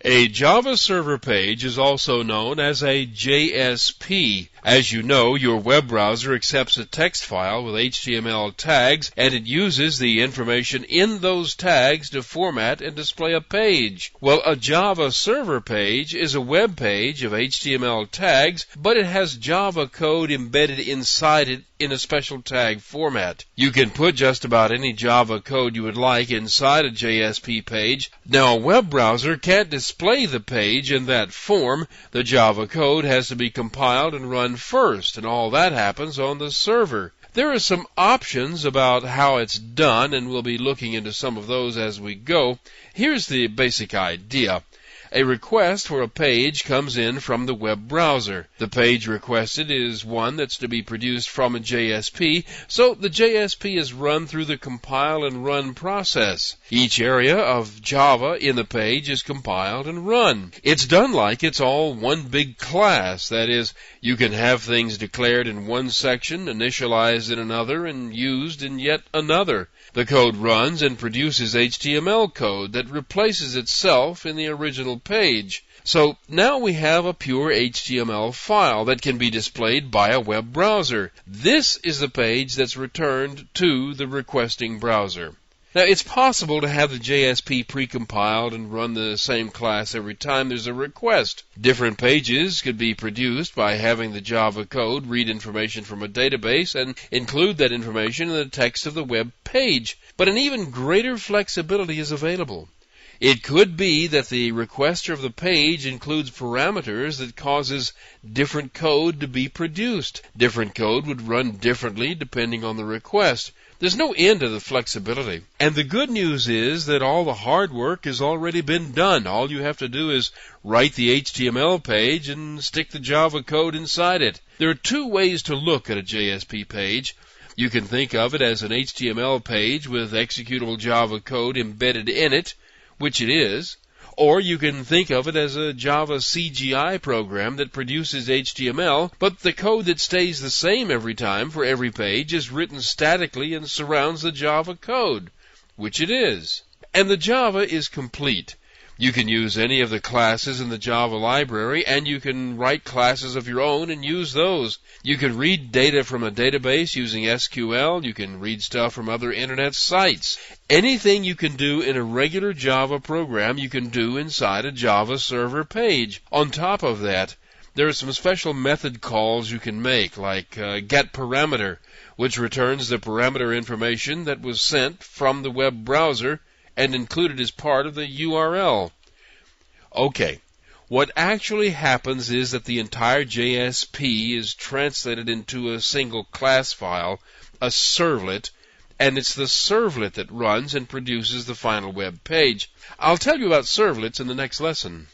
A Java server page is also known as a JSP. As you know, your web browser accepts a text file with HTML tags, and it uses the information in those tags to format and display a page. Well, a Java server page is a web page of HTML tags, but it has Java code embedded inside it in a special tag format. You can put just about any Java code you would like inside a JSP page. Now, a web browser can't display the page in that form. The Java code has to be compiled and run first, and all that happens on the server. There are some options about how it's done, and we'll be looking into some of those as we go. Here's the basic idea. A request for a page comes in from the web browser. The page requested is one that's to be produced from a JSP, so the JSP is run through the compile and run process. Each area of Java in the page is compiled and run. It's done like it's all one big class. That is, you can have things declared in one section, initialized in another, and used in yet another. The code runs and produces HTML code that replaces itself in the original page. So now we have a pure HTML file that can be displayed by a web browser. This is the page that's returned to the requesting browser. Now, it's possible to have the JSP precompiled and run the same class every time there's a request. Different pages could be produced by having the Java code read information from a database and include that information in the text of the web page. But an even greater flexibility is available. It could be that the requester of the page includes parameters that causes different code to be produced. Different code would run differently depending on the request. There's no end to the flexibility. And the good news is that all the hard work has already been done. All you have to do is write the HTML page and stick the Java code inside it. There are two ways to look at a JSP page. You can think of it as an HTML page with executable Java code embedded in it, which it is, or you can think of it as a Java CGI program that produces HTML, but the code that stays the same every time for every page is written statically and surrounds the Java code, which it is. And the Java is complete. You can use any of the classes in the Java library, and you can write classes of your own and use those. You can read data from a database using SQL. You can read stuff from other internet sites. Anything you can do in a regular Java program, you can do inside a Java server page. On top of that, there are some special method calls you can make, like getParameter, which returns the parameter information that was sent from the web browser and included as part of the URL. Okay, what actually happens is that the entire JSP is translated into a single class file, a servlet, and it's the servlet that runs and produces the final web page. I'll tell you about servlets in the next lesson.